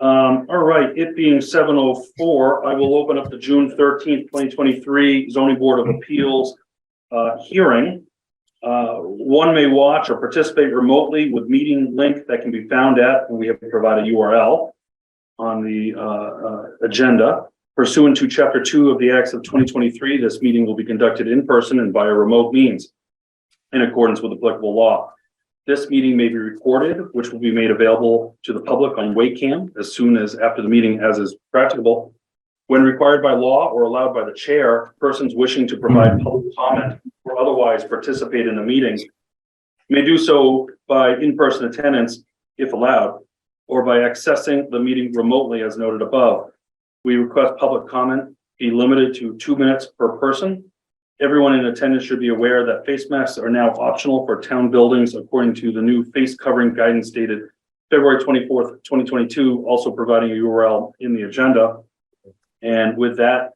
All right, it being 7:04, I will open up the June 13th, 2023 zoning board of appeals hearing. One may watch or participate remotely with meeting link that can be found at, and we have provided a URL on the agenda. Pursuant to Chapter 2 of the Acts of 2023, this meeting will be conducted in person and via remote means in accordance with applicable law. This meeting may be recorded, which will be made available to the public on Wacom as soon as after the meeting as is practicable. When required by law or allowed by the chair, persons wishing to provide public comment or otherwise participate in the meeting may do so by in-person attendance, if allowed, or by accessing the meeting remotely as noted above. We request public comment be limited to 2 minutes per person. Everyone in attendance should be aware that face masks are now optional for town buildings according to the new face covering guidance dated February 24th, 2022, also providing a URL in the agenda. And with that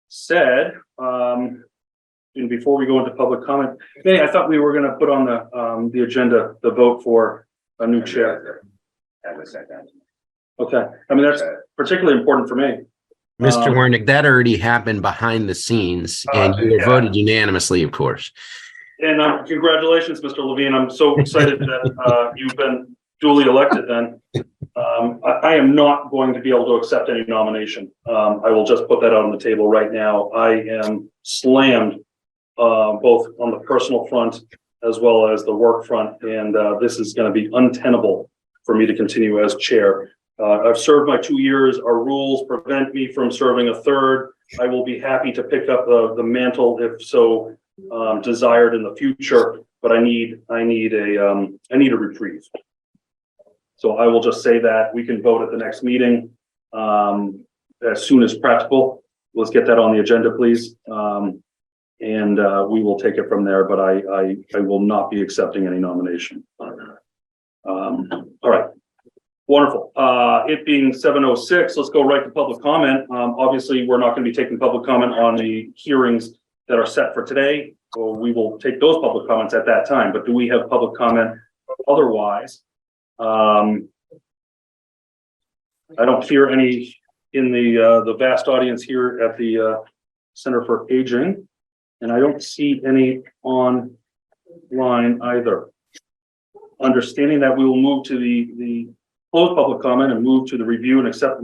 said, and before we go into public comment, Manny, I thought we were going to put on the agenda the vote for a new chair. Okay, I mean that's particularly important for me. Mr. Wernick, that already happened behind the scenes, and you were voted unanimously, of course. And congratulations, Mr. Levine. I'm so excited that you've been duly elected then. I am not going to be able to accept any nomination. I will just put that out on the table right now. I am slammed both on the personal front as well as the work front, and this is going to be untenable for me to continue as chair. I've served my 2 years. Our rules prevent me from serving a third. I will be happy to pick up the mantle if so desired in the future, but I need a reprieve. So I will just say that we can vote at the next meeting as soon as practical. Let's get that on the agenda, please. And we will take it from there, but I will not be accepting any nomination. All right. Wonderful. It being 7:06, let's go right to public comment. Obviously, we're not going to be taking public comment on the hearings that are set for today. So we will take those public comments at that time. But do we have public comment otherwise? I don't hear any in the vast audience here at the Center for Aging, and I don't see any online either. Understanding that, we will move to the close public comment and move to the review and accept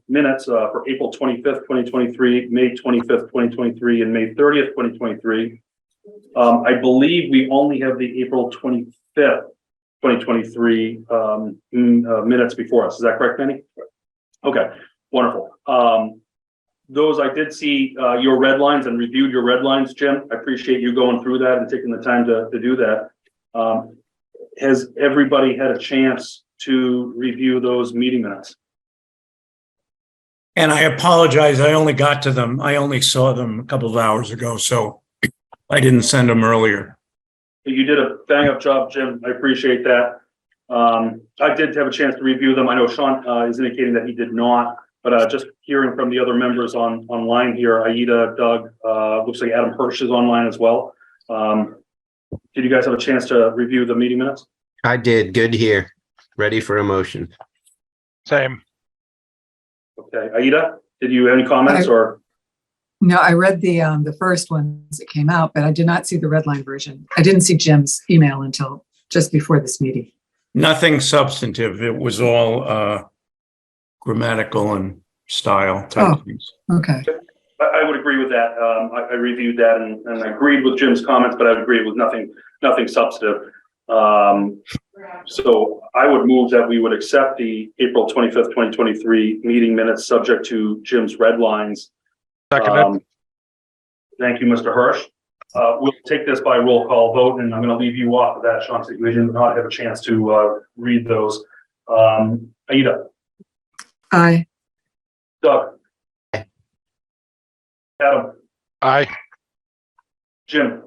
minutes for April 25th, 2023, May 25th, 2023, and May 30th, 2023. I believe we only have the April 25th, 2023 minutes before us. Is that correct, Manny? Okay, wonderful. Those I did see your red lines and reviewed your red lines, Jim. I appreciate you going through that and taking the time to do that. Has everybody had a chance to review those meeting minutes? And I apologize, I only got to them. I only saw them a couple of hours ago, so I didn't send them earlier. You did a bang up job, Jim. I appreciate that. I did have a chance to review them. I know Sean is indicating that he did not, but just hearing from the other members online here, Aida, Doug, looks like Adam Hirsch is online as well. Did you guys have a chance to review the meeting minutes? I did. Good here. Ready for a motion. Same. Okay, Aida, did you have any comments or? No, I read the first ones that came out, but I did not see the red line version. I didn't see Jim's email until just before this meeting. Nothing substantive. It was all grammatical and style type things. Okay. I would agree with that. I reviewed that and I agreed with Jim's comments, but I would agree with nothing substantive. So I would move that we would accept the April 25th, 2023 meeting minutes subject to Jim's red lines. Seconded. Thank you, Mr. Hirsch. We'll take this by roll call vote, and I'm going to leave you off of that, Sean, so you did not have a chance to read those. Aida. Aye. Doug. Adam. Aye. Jim.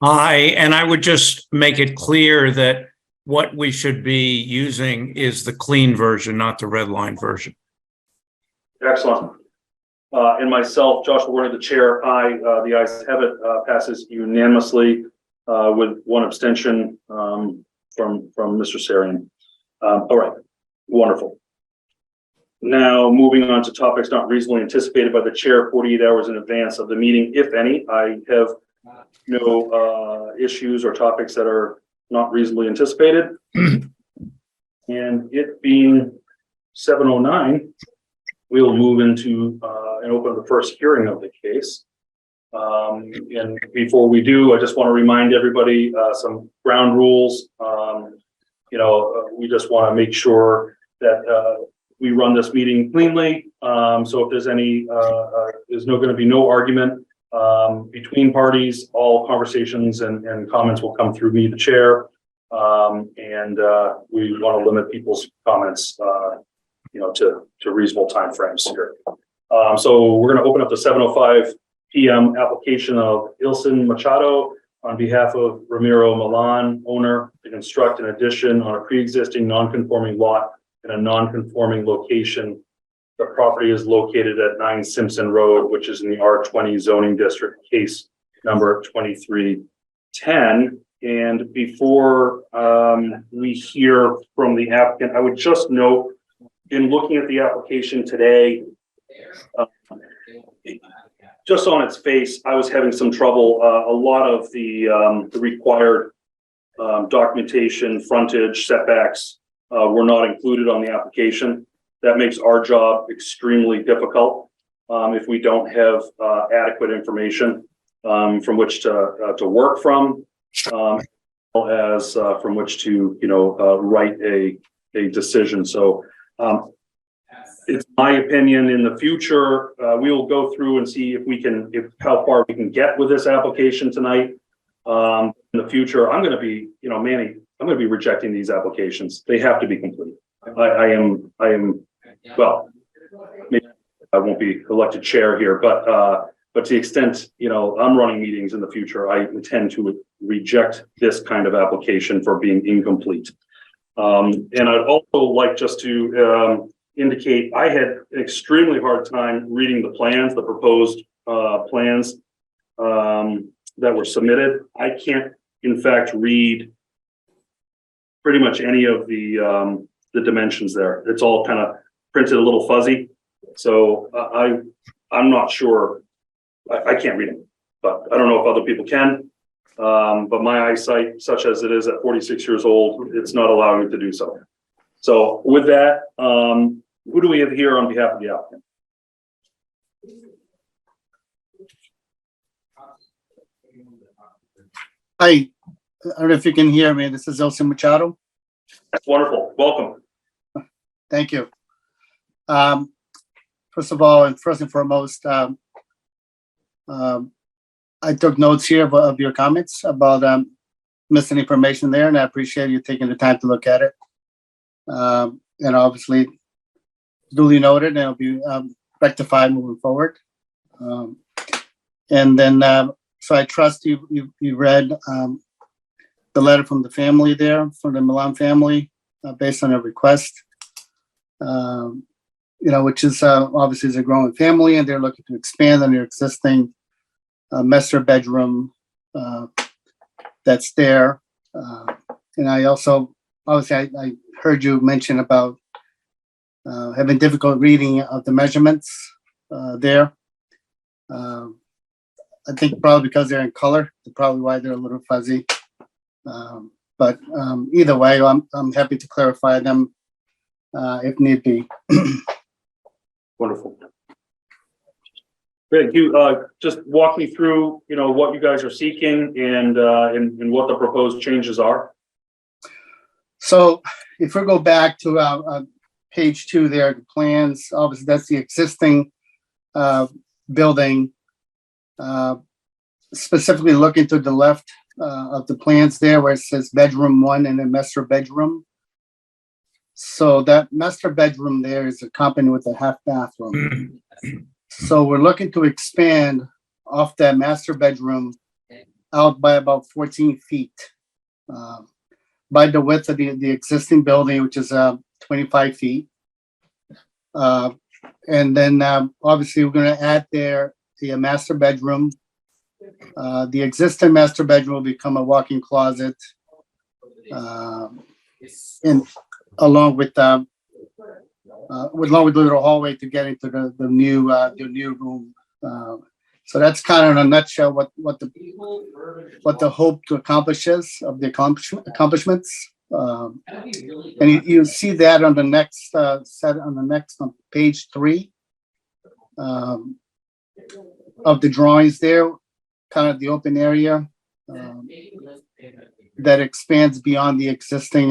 Aye, and I would just make it clear that what we should be using is the clean version, not the red line version. Excellent. And myself, Joshua Werner, the chair, aye. The ayes have it. Passes unanimously with one abstention from Mr. Sarian. All right, wonderful. Now, moving on to topics not reasonably anticipated by the chair 48 hours in advance of the meeting, if any. I have no issues or topics that are not reasonably anticipated. And it being 7:09, we'll move into and open the first hearing of the case. And before we do, I just want to remind everybody some ground rules. We just want to make sure that we run this meeting cleanly. So if there's any, there's going to be no argument between parties. All conversations and comments will come through me, the chair. And we want to limit people's comments, to reasonable timeframes here. So we're going to open up the 7:05 p.m. application of Ilson Machado on behalf of Ramiro Milan, owner, to construct an addition on a pre-existing non-conforming lot in a non-conforming location. The property is located at 9 Simpson Road, which is in the R20 zoning district, case number 2310. And before we hear from the applicant, I would just note, in looking at the application today, just on its face, I was having some trouble. A lot of the required documentation, frontage, setbacks were not included on the application. That makes our job extremely difficult if we don't have adequate information from which to work from, as from which to write a decision. So it's my opinion, in the future, we will go through and see how far we can get with this application tonight. In the future, I'm going to be, Manny, I'm going to be rejecting these applications. They have to be complete. I am, well, maybe I won't be elected chair here, but to the extent, I'm running meetings in the future, I intend to reject this kind of application for being incomplete. And I'd also like just to indicate I had an extremely hard time reading the plans, the proposed plans that were submitted. I can't, in fact, read pretty much any of the dimensions there. It's all kind of printed a little fuzzy. So I'm not sure. I can't read them, but I don't know if other people can. But my eyesight, such as it is at 46 years old, it's not allowing me to do so. So with that, who do we have here on behalf of the applicant? Hi, I don't know if you can hear me. This is Ilson Machado. That's wonderful. Welcome. Thank you. First of all, and first and foremost, I took notes here of your comments about missing information there, and I appreciate you taking the time to look at it. And obviously, duly noted, and it'll be rectified moving forward. And then, so I trust you read the letter from the family there, from the Milan family, based on a request. Which is obviously is a growing family, and they're looking to expand on their existing master bedroom that's there. And I also, obviously, I heard you mention about having difficult reading of the measurements there. I think probably because they're in color, that's probably why they're a little fuzzy. But either way, I'm happy to clarify them if need be. Wonderful. Great. You just walk me through, what you guys are seeking and what the proposed changes are. So if we go back to page 2 there, the plans, obviously that's the existing building. Specifically looking to the left of the plans there where it says bedroom 1 and then master bedroom. So that master bedroom there is accompanied with a half bathroom. So we're looking to expand off that master bedroom out by about 14 feet by the width of the existing building, which is 25 feet. And then obviously we're going to add there the master bedroom. The existing master bedroom will become a walk-in closet, and along with along with the little hallway to get into the new room. So that's kind of in a nutshell what the hope to accomplish is of the accomplishments. And you see that on the next on page 3 of the drawings there, kind of the open area that expands beyond the existing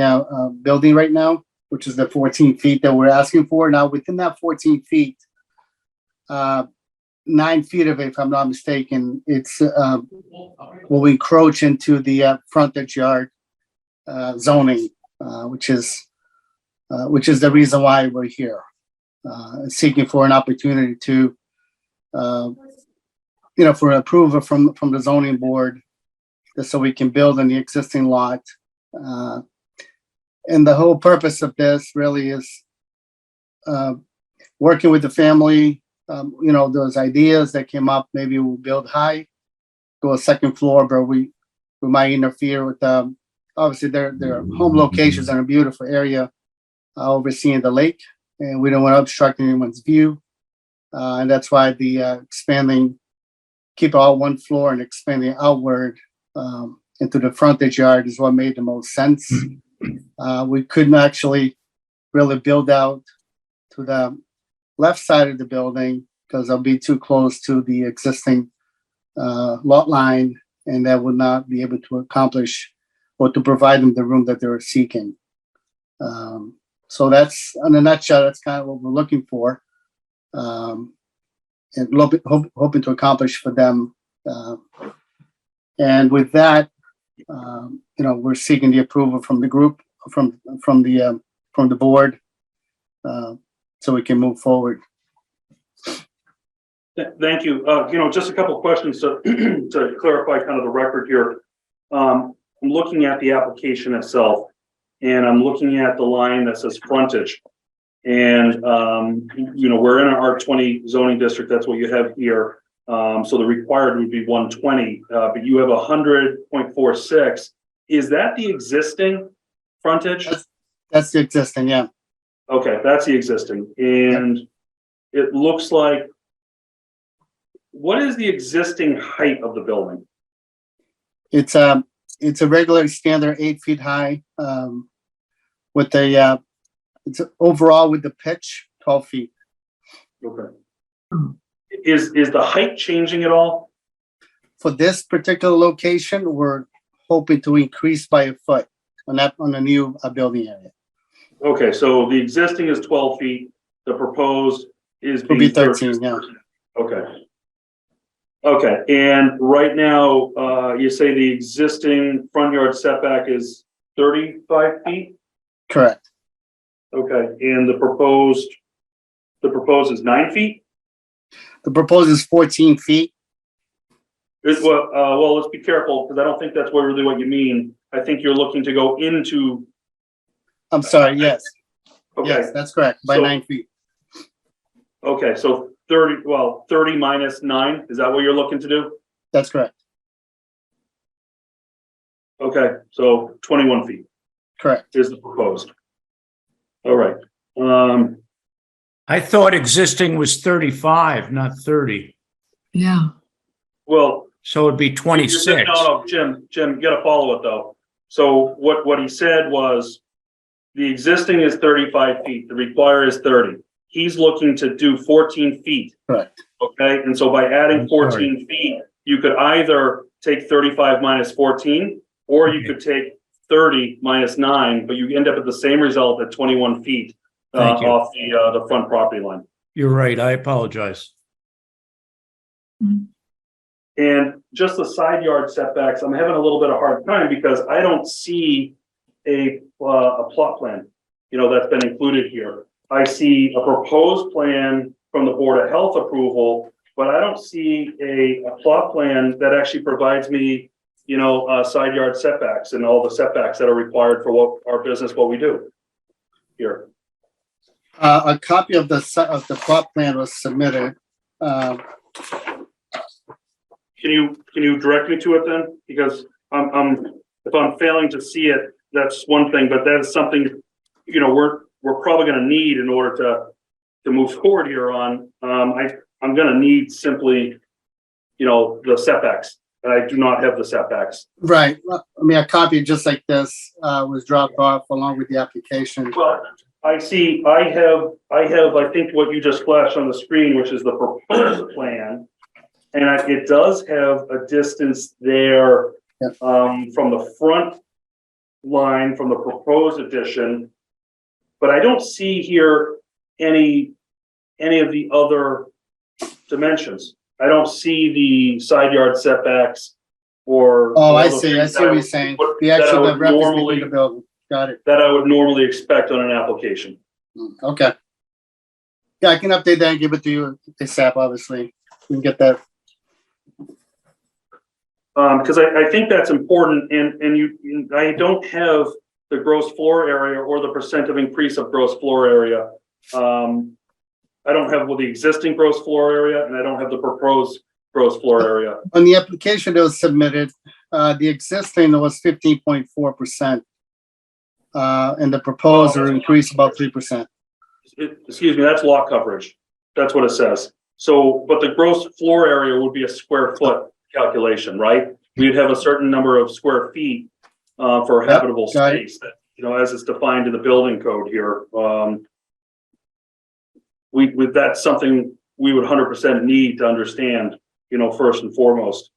building right now, which is the 14 feet that we're asking for. Now, within that 14 feet, 9 feet of it, if I'm not mistaken, it's will encroach into the frontage yard zoning, which is the reason why we're here, seeking for an opportunity to, for approval from the zoning board, just so we can build on the existing lot. And the whole purpose of this really is working with the family. Those ideas that came up, maybe we'll build high, go a second floor, but we might interfere with obviously their home locations in a beautiful area overseeing the lake, and we don't want to obstruct anyone's view. And that's why the keep all one floor and expanding outward into the frontage yard is what made the most sense. We couldn't actually really build out to the left side of the building because it'll be too close to the existing lot line, and that would not be able to accomplish or to provide them the room that they were seeking. So that's, in a nutshell, that's kind of what we're looking for, and hoping to accomplish for them. And with that, we're seeking the approval from the group, from the board, so we can move forward. Thank you. Just a couple of questions to clarify kind of the record here. I'm looking at the application itself, and I'm looking at the line that says frontage. And, we're in an R20 zoning district. That's what you have here. So the required would be 120, but you have 100.46. Is that the existing frontage? That's the existing, yeah. Okay, that's the existing. And it looks like, what is the existing height of the building? It's a regular standard 8 feet high, with it's overall with the pitch 12 feet. Okay. Is the height changing at all? For this particular location, we're hoping to increase by a foot on the new building area. Okay, so the existing is 12 feet. The proposed is Will be 13, yeah. Okay. Okay, and right now, you say the existing front yard setback is 35 feet? Correct. Okay, and the proposed is 9 feet? The proposed is 14 feet. Well, let's be careful, because I don't think that's really what you mean. I think you're looking to go into. I'm sorry, yes. Okay. Yes, that's correct, by So- 9 feet. Okay, so 30 minus 9, is that what you're looking to do? That's correct. Okay, so 21 feet Correct. is the proposed. All right. I thought existing was 35, not 30. Yeah. Well, So it'd be 26. No, Jim, you gotta follow it though. So what he said was, the existing is 35 feet, the required is 30. He's looking to do 14 feet. Correct. Okay, and so by adding I'm sorry. 14 feet, you could either take 35 minus 14, or you Okay. could take 30 minus 9, but you end up at the same result at 21 feet Thank you. off the front property line. You're right. I apologize. And just the side yard setbacks, I'm having a little bit of a hard time because I don't see a plot plan, that's been included here. I see a proposed plan from the Board of Health approval, but I don't see a plot plan that actually provides me, side yard setbacks and all the setbacks that are required for what our business, what we do here. A copy of the plot plan was submitted. Can you direct me to it then? Because if I'm failing to see it, that's one thing, but that is something, we're probably gonna need in order to move forward here on, I'm gonna need simply, the setbacks. And I do not have the setbacks. Right. Well, I mean, a copy just like this was dropped off along with the application. Well, I see, I think what you just flashed on the screen, which is the proposed plan. And it does have a distance there, Yep. From the front line, from the proposed addition. But I don't see here any of the other dimensions. I don't see the side yard setbacks or. Oh, I all the see. I things see what you're that saying. would- The that I actual would representing normally- the building. Got it. That I would normally expect on an application. Okay. Yeah, I can update that and give it to you ASAP, obviously. We can get that. Because I think that's important and I don't have the gross floor area or the percent of increase of gross floor area. I don't have the existing gross floor area and I don't have the proposed gross floor area. On the application that was submitted, the existing was 15.4%. And the proposed will increase about 3%. Excuse me, that's lot coverage. That's what it says. So, but the gross floor area would be a square foot calculation, right? We'd have a certain number of square feet for habitable got it. space that, as it's defined in the building code here. That's something we would 100% need to understand, first and foremost.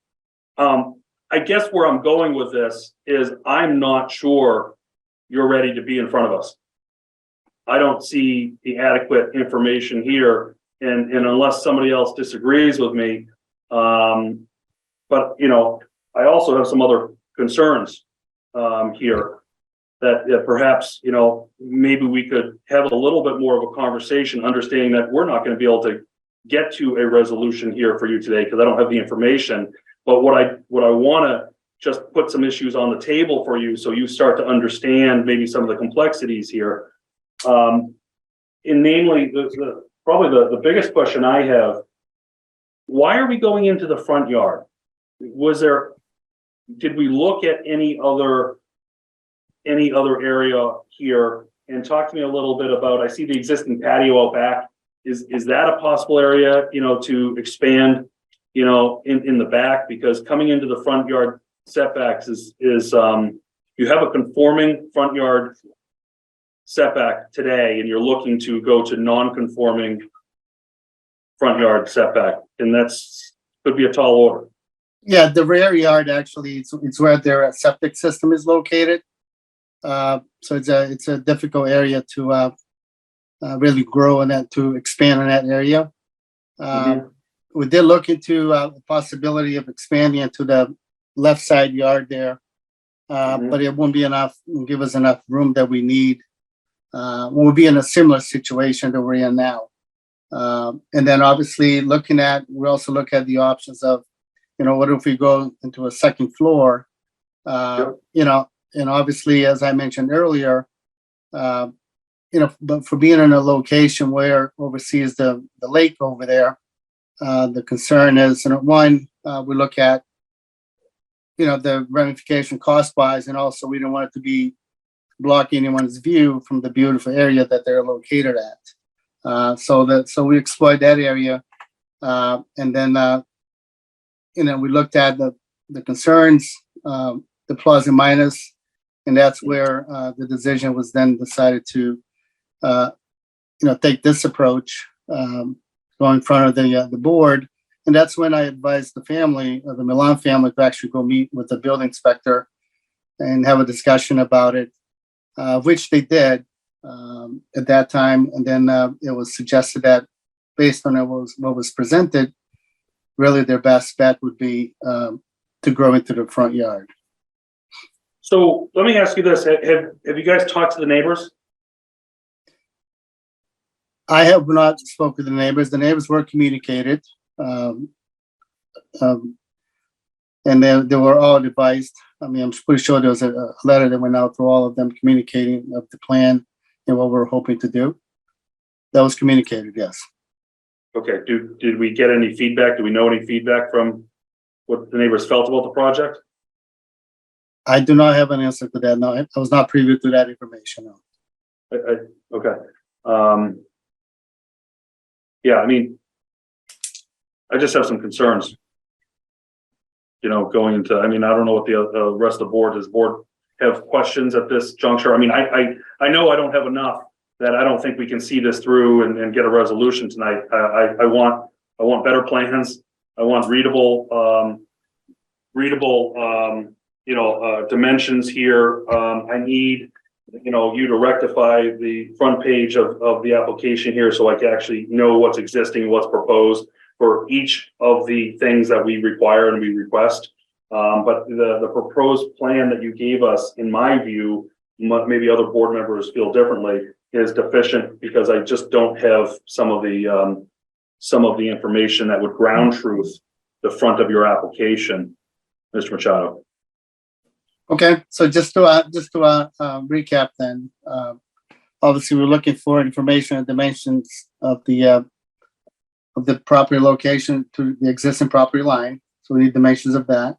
I guess where I'm going with this is I'm not sure you're ready to be in front of us. I don't see the adequate information here, and unless somebody else disagrees with me, but I also have some other concerns here that perhaps maybe we could have a little bit more of a conversation, understanding that we're not going to be able to get to a resolution here for you today because I don't have the information. But what I want to just put some issues on the table for you so you start to understand maybe some of the complexities here. And namely, probably the biggest question I have, why are we going into the front yard? Did we look at any other area here? And talk to me a little bit about, I see the existing patio out back. Is that a possible area, to expand, in the back? Because coming into the front yard setbacks is you have a conforming front yard setback today, and you're looking to go to non-conforming front yard setback, and could be a tall order. Yeah, the rear yard actually, it's where their septic system is located. So it's a difficult area to really grow in that, to expand in that area. We did look into the possibility of expanding into the left side yard there, but it won't be enough, won't give us enough room that we need. We'll be in a similar situation that we're in now. And then obviously we also look at the options of, what if we go into a second floor? And obviously, as I mentioned earlier, but for being in a location where oversees the lake over there, the concern is, one, we look at, the ramification cost-wise, and also we don't want it to be blocking anyone's view from the beautiful area that they're located at. So we explored that area, and then we looked at the concerns, the plus and minus, and that's where the decision was then decided to take this approach, go in front of the board. And that's when I advised the family, the Milan family, to actually go meet with the building inspector and have a discussion about it, which they did at that time. And then it was suggested that based on what was presented, really their best bet would be to grow into the front yard. So let me ask you this, have you guys talked to the neighbors? I have not spoken to the neighbors. The neighbors were communicated. And they were all advised. I mean, I'm pretty sure there was a letter that went out to all of them communicating of the plan and what we're hoping to do. That was communicated, yes. Okay, did we get any feedback? Do we know any feedback from what the neighbors felt about the project? I do not have an answer to that. No, I was not privy to that information. No. Okay. Yeah, I mean, I just have some concerns. You know, going into, I mean, I don't know what the rest of the board, does board have questions at this juncture? I mean, I know I don't have enough that I don't think we can see this through and get a resolution tonight. I want better plans. I want readable, dimensions here. I need, you to rectify the front page of the application here so I can actually know what's existing, what's proposed for each of the things that we require and we request. But the proposed plan that you gave us, in my view, maybe other board members feel differently, is deficient because I just don't have some of the information that would ground truth the front of your application, Mr. Machado. Okay, so just to recap then, obviously we're looking for information and dimensions of the property location to the existing property line. So we need dimensions of that.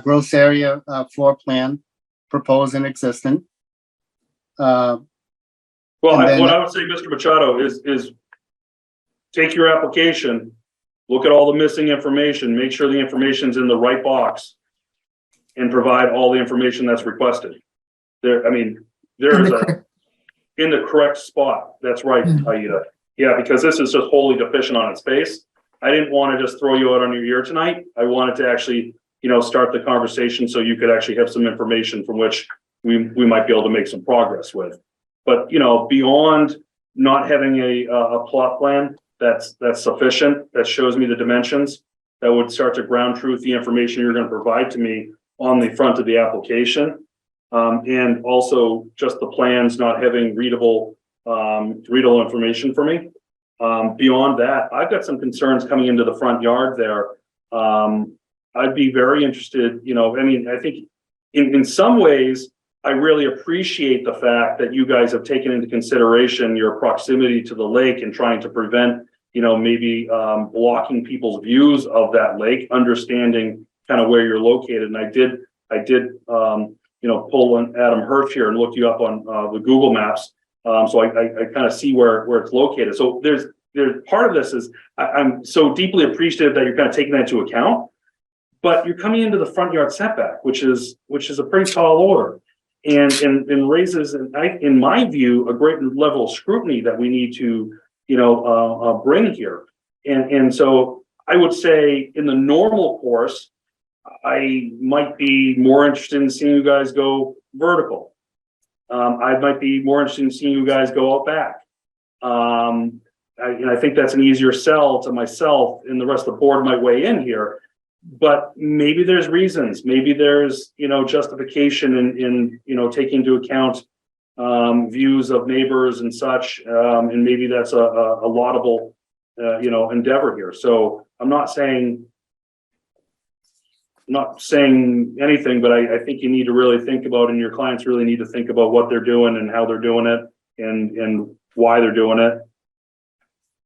Gross area, floor plan, proposed and existing. Well, And then- what I would say, Mr. Machado, is take your application, look at all the missing information, make sure the information's in the right box, and provide all the information that's requested. There, I mean, there is in the correct spot. That's right, Aida. Yeah, because this is just wholly deficient on its face. I didn't want to just throw you out on your ear tonight. I wanted to actually, start the conversation so you could actually have some information from which we might be able to make some progress with. But, beyond not having a plot plan that's sufficient, that shows me the dimensions, that would start to ground truth the information you're going to provide to me on the front of the application. And also just the plans not having readable information for me. Beyond that, I've got some concerns coming into the front yard there. I'd be very interested, I think in some ways, I really appreciate the fact that you guys have taken into consideration your proximity to the lake and trying to prevent, maybe blocking people's views of that lake, understanding kind of where you're located. And I did, pull an Adam Hirsch here and look you up on the Google Maps. So I kind of see where it's located. So there's part of this is I'm so deeply appreciative that you're kind of taking that into account, but you're coming into the front yard setback, which is a pretty tall order, and raises, in my view, a great level of scrutiny that we need to bring here. And so I would say in the normal course, I might be more interested in seeing you guys go vertical. I might be more interested in seeing you guys go out back. I think that's an easier sell to myself, and the rest of the board might weigh in here. But maybe there's reasons, maybe there's, justification in taking into account views of neighbors and such, and maybe that's a laudable, endeavor here. So I'm not saying anything, but I think you need to really think about, and your clients really need to think about what they're doing and how they're doing it and why they're doing it.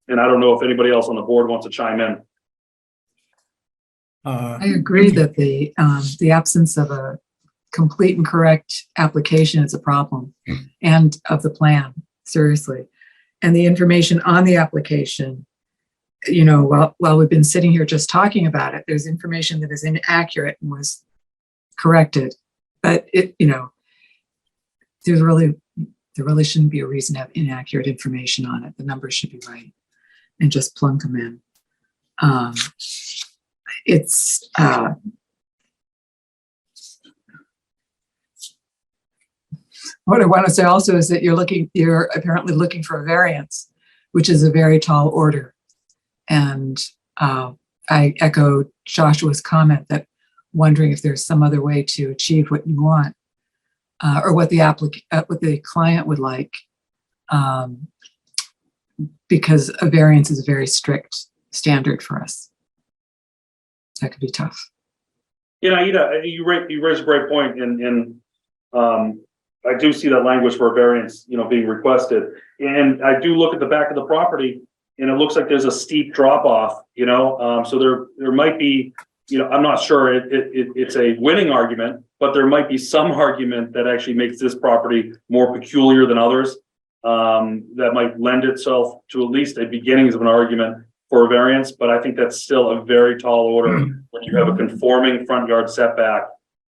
And I don't know if anybody else on the board wants to chime in. I agree that the absence of a complete and correct application is a problem, and of the plan, seriously. And the information on the application, while we've been sitting here just talking about it, there's information that is inaccurate and was corrected. But there really shouldn't be a reason to have inaccurate information on it. The numbers should be right and just plunk them in. What I want to say also is that you're apparently looking for a variance, which is a very tall order. And I echo Joshua's comment that wondering if there's some other way to achieve what you want, or what the client would like, because a variance is a very strict standard for us. That could be tough. Ida, you raise a great point, and I do see that language for a variance, being requested, and I do look at the back of the property, and it looks like there's a steep drop off. So there might be, I'm not sure it's a winning argument, but there might be some argument that actually makes this property more peculiar than others. that might lend itself to at least a beginnings of an argument for a variance, but I think that's still a very tall order when you have a conforming front yard setback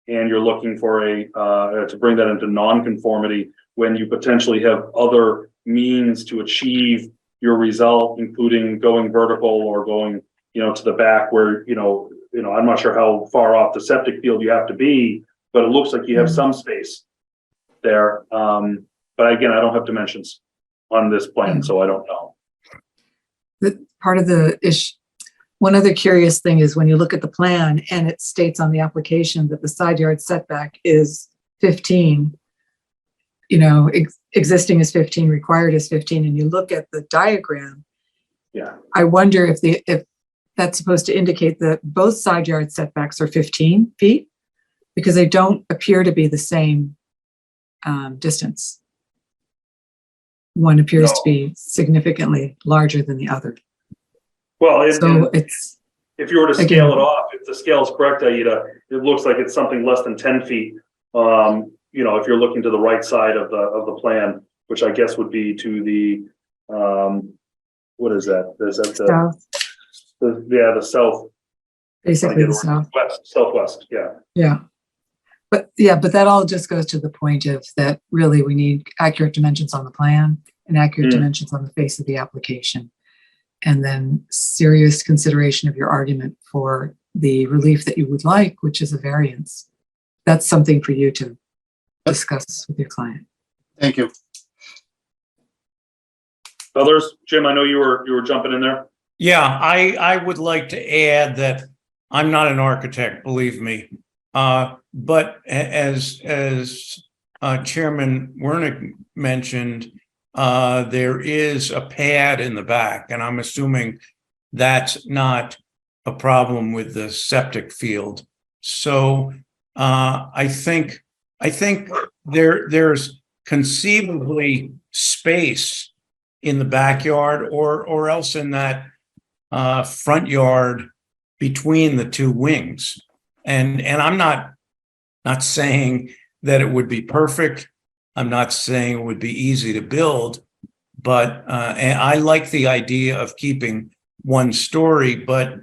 and you're looking for to bring that into non-conformity when you potentially have other means to achieve your result, including going vertical or going, to the back where, I'm not sure how far off the septic field you have to be, but it looks like you have some space there. But again, I don't have dimensions on this plan, so I don't know. Part of the issue, one other curious thing is when you look at the plan and it states on the application that the side yard setback is 15, existing is 15, required is 15, and you look at the diagram, Yeah. I wonder if that's supposed to indicate that both side yard setbacks are 15 feet, because they don't appear to be the same distance. One appears to be significantly larger than the other. Well, So it's, if you were to scale it off, if the scale is correct, Aida, it looks like it's something less than 10 feet. If you're looking to the right side of the plan, which I guess would be to the, what is that? Is that south, the south, basically the south. southwest, yeah. Yeah. But that all just goes to the point of that really we need accurate dimensions on the plan and accurate dimensions on the face of the application. And then serious consideration of your argument for the relief that you would like, which is a variance. That's something for you to discuss with your client. Thank you. Others, Jim, I know you were jumping in there. Yeah, I would like to add that I'm not an architect, believe me. But as Chairman Wernick mentioned, there is a pad in the back, and I'm assuming that's not a problem with the septic field. So I think there's conceivably space in the backyard or else in that front yard between the two wings. And I'm not saying that it would be perfect. I'm not saying it would be easy to build, but and I like the idea of keeping one story, but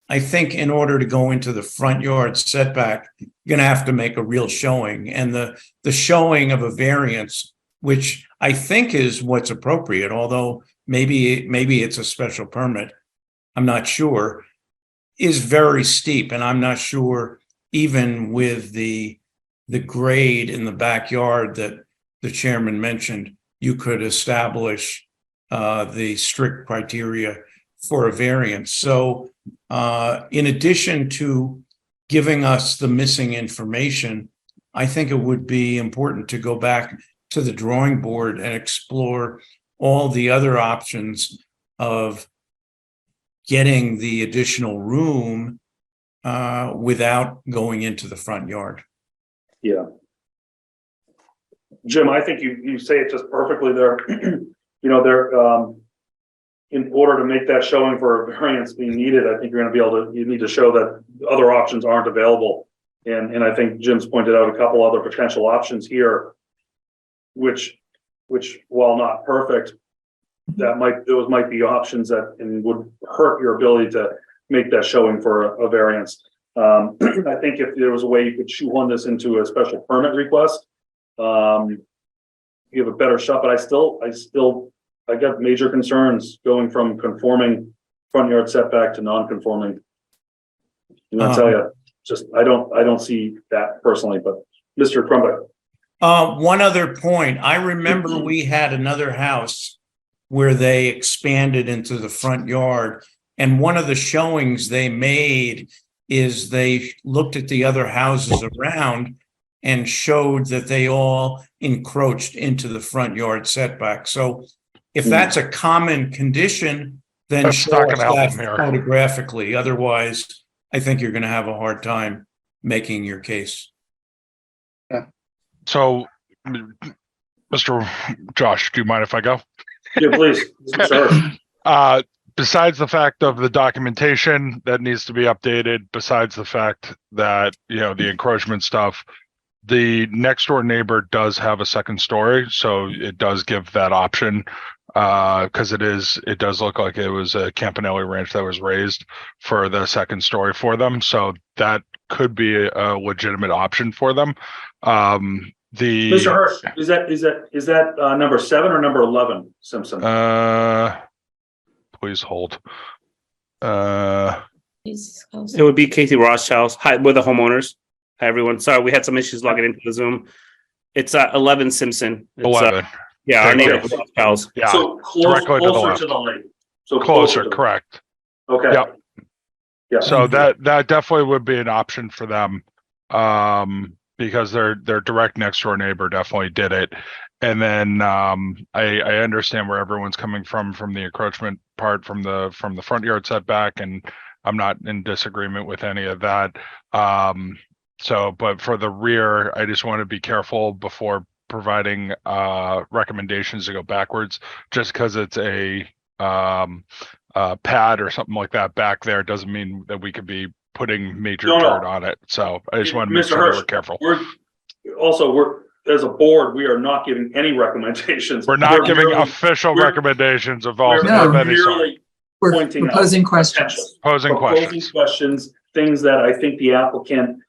I think in order to go into the front yard setback, you're going to have to make a real showing. And the showing of a variance, which I think is what's appropriate, although maybe it's a special permit, I'm not sure, is very steep. And I'm not sure, even with the grade in the backyard that the chairman mentioned, you could establish the strict criteria for a variance. So in addition to giving us the missing information, I think it would be important to go back to the drawing board and explore all the other options of getting the additional room without going into the front yard. Yeah. Jim, I think you say it just perfectly there. In order to make that showing for a variance being needed, I think you're going to you need to show that other options aren't available. And I think Jim's pointed out a couple other potential options here, which while not perfect, those might be options that would hurt your ability to make that showing for a variance. I think if there was a way you could shoehorn this into a special permit request, you have a better shot. But I got major concerns going from conforming front yard setback to non-conforming. I'll tell you, I don't see that personally, but Mr. Crumback. One other point, I remember we had another house where they expanded into the front yard, and one of the showings they made is they looked at the other houses around and showed that they all encroached into the front yard setback. So if that's a common condition, then That's show not us gonna help that them here. photographically. Otherwise, I think you're going to have a hard time making your case. So, Mr. Josh, do you mind if I go? Yeah, please. Sure. Besides the fact of the documentation that needs to be updated, besides the fact that, the encroachment stuff, The next door neighbor does have a second story, so it does give that option. Because it does look like it was a Campanelli ranch that was raised for the second story for them. So that could be a legitimate option for them. Mr. Hirsch, is that number 7 or number 11, Simpson? Please hold. It would be Casey Rothschild's. Hi, we're the homeowners. Hi, everyone. Sorry, we had some issues logging into the Zoom. It's 11 Simpson. It's, 11. Yeah, our Thank you. neighbor Rothschild's. Yeah, So directly to the closer left. to the lake. So closer, to- correct. Okay. Yep. Yeah. So that definitely would be an option for them. Because their direct next door neighbor definitely did it. And then I understand where everyone's coming from the encroachment part from the front yard setback, and I'm not in disagreement with any of that. But for the rear, I just want to be careful before providing recommendations to go backwards, just because it's a pad or something like that back there doesn't mean that we could be putting major No. dirt on it. So I just want to make Mr. sure that Hirsch, we're careful. We're as a board, we are not giving any recommendations. We're not giving merely- official we're- recommendations of all we're of any sort. merely We're pointing out proposing potentials. questions. Posing Proposing questions. questions, things that I think the applicant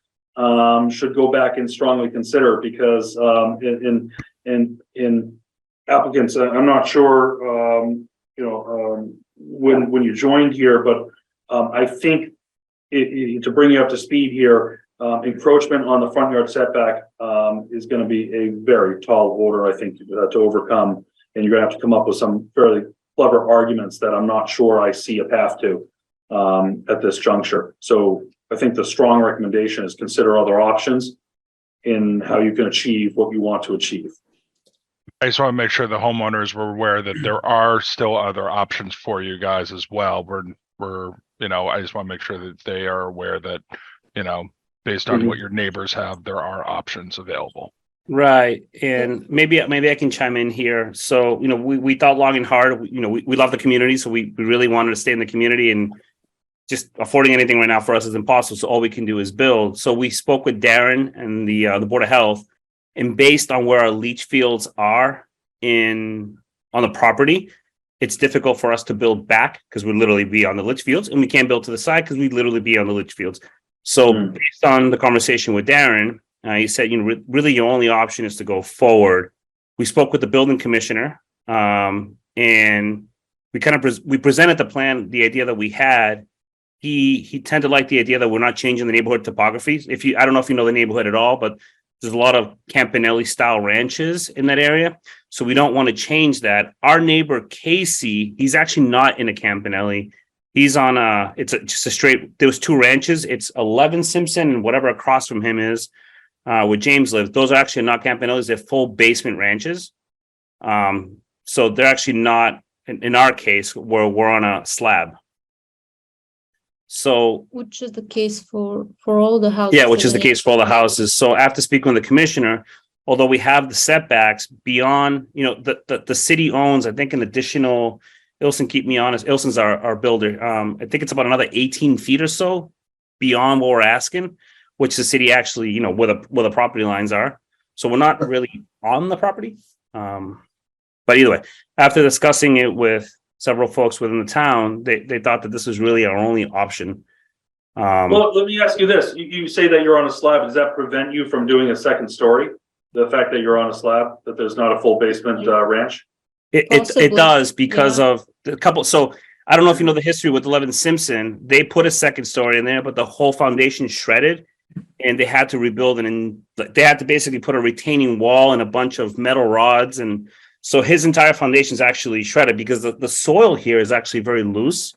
should go back and strongly consider, because in applicants, I'm not sure when you joined here, but I think to bring you up to speed here, encroachment on the front yard setback is going to be a very tall order, I think, to overcome, and you're going to have to come up with some fairly clever arguments that I'm not sure I see a path to at this juncture. So I think the strong recommendation is consider other options in how you can achieve what you want to achieve. I just want to make sure the homeowners were aware that there are still other options for you guys as well. I just want to make sure that they are aware that, based on what your neighbors have, there are options available. Right. And maybe I can chime in here. So, we thought long and hard. We love the community, so we really wanted to stay in the community, and just affording anything right now for us is impossible. So all we can do is build. So we spoke with Darren and the Board of Health, and based on where our leach fields are on the property, it's difficult for us to build back because we literally be on the leach fields, and we can't build to the side because we literally be on the leach fields. So based on the conversation with Darren, he said, really your only option is to go forward. We spoke with the building commissioner, and we presented the plan, the idea that we had. He tended to like the idea that we're not changing the neighborhood topography. I don't know if you know the neighborhood at all, but there's a lot of Campanelli style ranches in that area. So we don't want to change that. Our neighbor, Casey, he's actually not in a Campanelli. He's on just a straight, there was 2 ranches. It's 11 Simpson and whatever across from him is where James lives. Those are actually not Campanellis. They're full basement ranches. So they're actually not, in our case, where we're on a slab. So, which is the case for all the houses. yeah, which is the case for all the houses. So after speaking with the commissioner, although we have the setbacks beyond, the city owns, I think, an additional, Ilson, keep me honest, Ilson's our builder. I think it's about another 18 feet or so beyond what we're asking, which the city actually, where the property lines are. So we're not really on the property. But either way, after discussing it with several folks within the town, they thought that this was really our only option. Well, let me ask you this. You say that you're on a slab. Does that prevent you from doing a second story? The fact that you're on a slab, that there's not a full basement ranch? It Possibly, does because yeah. of the couple. So I don't know if you know the history with 11 Simpson. They put a second story in there, but the whole foundation shredded, and they had to rebuild it. And they had to basically put a retaining wall and a bunch of metal rods. And so his entire foundation is actually shredded because the soil here is actually very loose.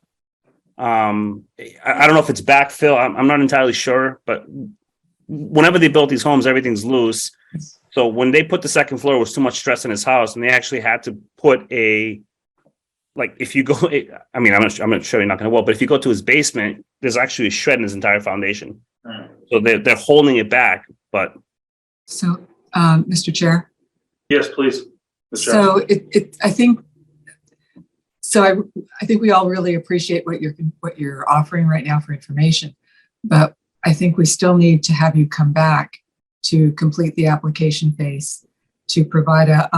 I don't know if it's backfill. I'm not entirely sure, but whenever they built these homes, everything's loose. So when they put the second floor, it was too much stress in his house, and they actually had to put if you go, I'm not sure you're not going to but if you go to his basement, there's actually a shred in his entire foundation. So they're holding it back, but. So, Mr. Chair. Yes, please. Ms. So Jackson. I think we all really appreciate what you're offering right now for information, but I think we still need to have you come back to complete the application phase, to provide a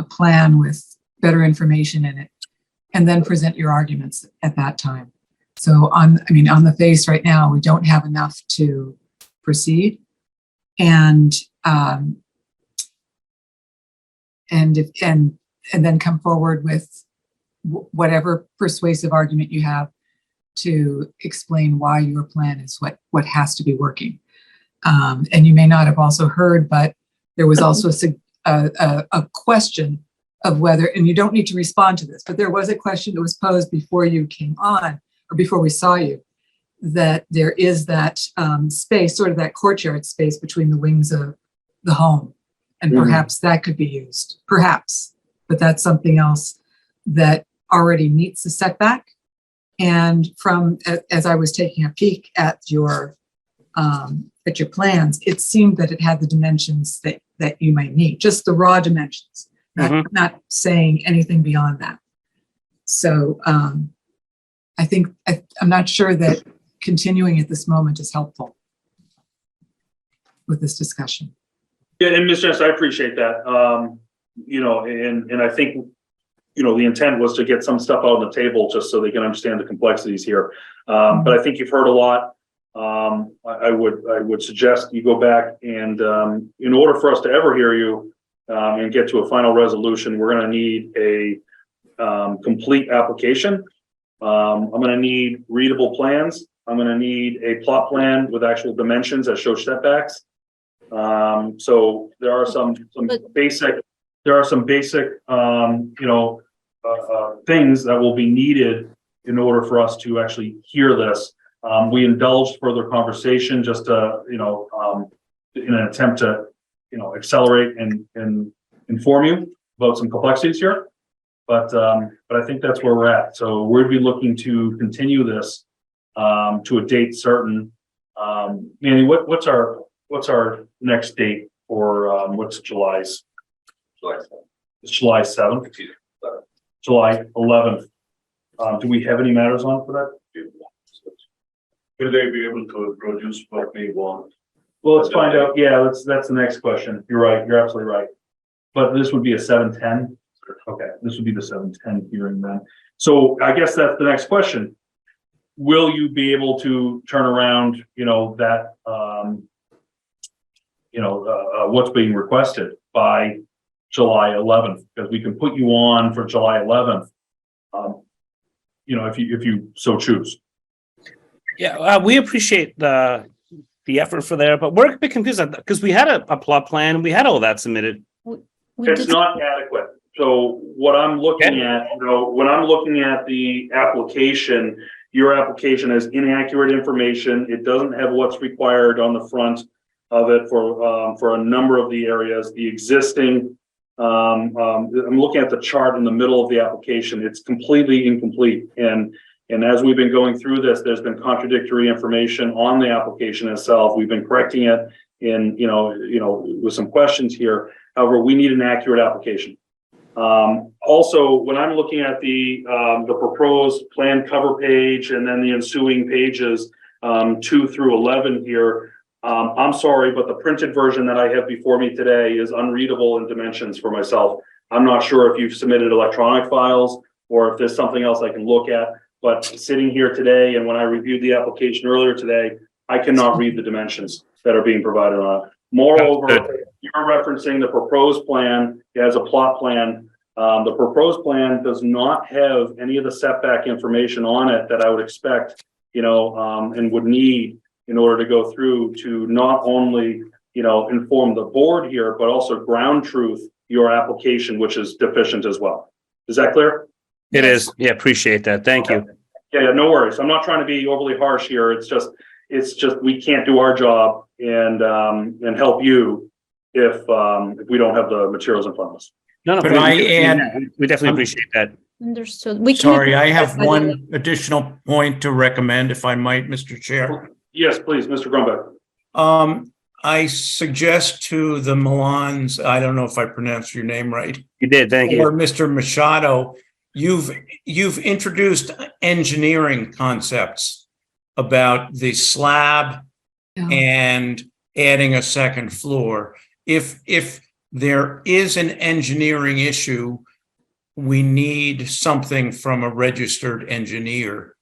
plan with better information in it, and then present your arguments at that time. So on the face right now, we don't have enough to proceed. And then come forward with whatever persuasive argument you have to explain why your plan is what has to be working. And you may not have also heard, but there was also a question of whether, and you don't need to respond to this, but there was a question that was posed before you came on, or before we saw you, that there is that space, sort of that courtyard space between the wings of the home. And perhaps that could be used, perhaps, but that's something else that already meets the setback. And as I was taking a peek at your plans, it seemed that it had the dimensions that you might need, just the raw dimensions, not saying anything beyond that. So I think, I'm not sure that continuing at this moment is helpful with this discussion. Yeah, and Ms. Jess, I appreciate that. And I think, the intent was to get some stuff out on the table just so they can understand the complexities here. But I think you've heard a lot. I would suggest you go back and, in order for us to ever hear you and get to a final resolution, we're going to need a complete application. I'm going to need readable plans. I'm going to need a plot plan with actual dimensions that show setbacks. So there are some basic things that will be needed in order for us to actually hear this. We indulged further conversation just to, in an attempt to, accelerate and inform you about some complexities here. But I think that's where we're at. So we'll be looking to continue this to a date certain. Manny, what's our next date for what's July's? It's July 7th. July 11th. Do we have any matters on for that? Will they be able to produce what we want? Well, let's find out. Yeah, that's the next question. You're right. You're absolutely right. But this would be a 7:10. Okay, this would be the 7:10 hearing then. So I guess that's the next question. Will you be able to turn around, what's being requested by July 11th? Because we can put you on for July 11th, if you so choose. Yeah, we appreciate the effort for there, but we're a bit confused because we had a plot plan, we had all that submitted. It's not adequate. So what I'm looking at, when I'm looking at the application, your application has inaccurate information. It doesn't have what's required on the front of it for a number of the areas. The existing, I'm looking at the chart in the middle of the application. It's completely incomplete. And as we've been going through this, there's been contradictory information on the application itself. We've been correcting it in, with some questions here. However, we need an accurate application. Also, when I'm looking at the proposed plan cover page and then the ensuing pages 2 through 11 here, I'm sorry, but the printed version that I have before me today is unreadable in dimensions for myself. I'm not sure if you've submitted electronic files or if there's something else I can look at. But sitting here today, and when I reviewed the application earlier today, I cannot read the dimensions that are being provided on it. Moreover, you're referencing the proposed plan as a plot plan. The proposed plan does not have any of the setback information on it that I would expect, and would need in order to go through to not only, inform the board here, but also ground truth your application, which is deficient as well. Is that clear? It is. Yeah, appreciate that. Thank you. Yeah, no worries. I'm not trying to be overly harsh here. It's just we can't do our job and help you if we don't have the materials in front of us. No, Could I add? we definitely appreciate that. Understood. We can- Sorry, I have one additional point to recommend, if I might, Mr. Chair. Yes, please, Mr. Grumbeck. I suggest to the Milans, I don't know if I pronounced your name right, You did. Thank you. or Mr. Machado, you've introduced engineering concepts about the slab Yeah. and adding a second floor. If there is an engineering issue, we need something from a registered engineer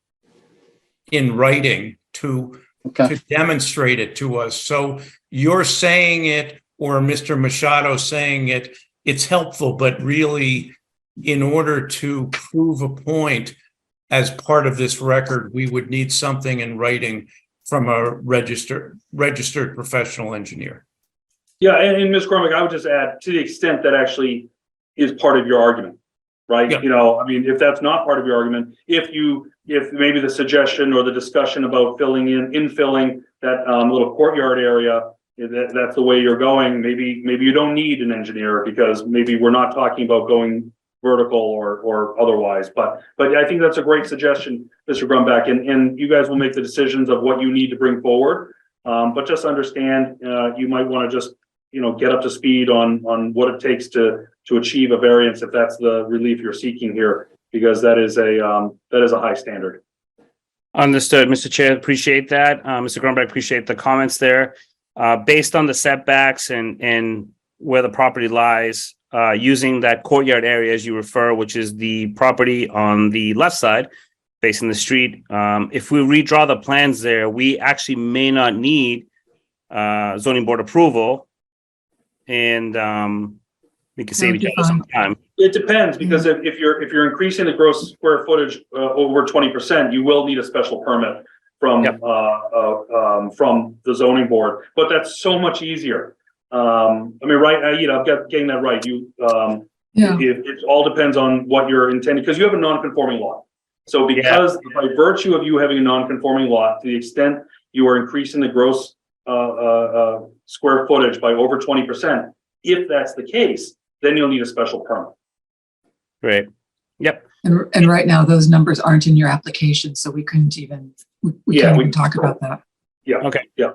in writing to Okay, demonstrate it to us. So you're saying it, or Mr. Machado saying it, it's helpful, but really, in order to prove a point as part of this record, we would need something in writing from a registered professional engineer. Yeah, and Ms. Grumig, I would just add, to the extent that actually is part of your argument, right? Yeah. You know, I mean, if that's not part of your argument, if maybe the suggestion or the discussion about infilling that little courtyard area, that's the way you're going, maybe you don't need an engineer because maybe we're not talking about going vertical or otherwise, but I think that's a great suggestion, Mr. Grumbach, and you guys will make the decisions of what you need to bring forward. But just understand, you might want to just, get up to speed on what it takes to achieve a variance if that's the relief you're seeking here, because that is a high standard. Understood, Mr. Chair. Appreciate that. Mr. Grunberg, appreciate the comments there. Based on the setbacks and where the property lies, using that courtyard area as you refer, which is the property on the left side facing the street. If we redraw the plans there, we actually may not need zoning board approval, and we can save would each be other some time. It depends, because if you're increasing the gross square footage over 20%, you will need a special permit from Yep. From the zoning board. But that's so much easier. I mean, right, I've got getting that right. Yeah, It all depends on what you're intending, because you have a non-conforming lot. So because by virtue of you having a non-conforming lot, to the extent you are increasing the gross square footage by over 20%, if that's the case, then you'll need a special permit. Great. Yep. and right now, those numbers aren't in your application, so we couldn't even, we Yeah, can't we- even talk about that. Yeah. Okay. Yeah.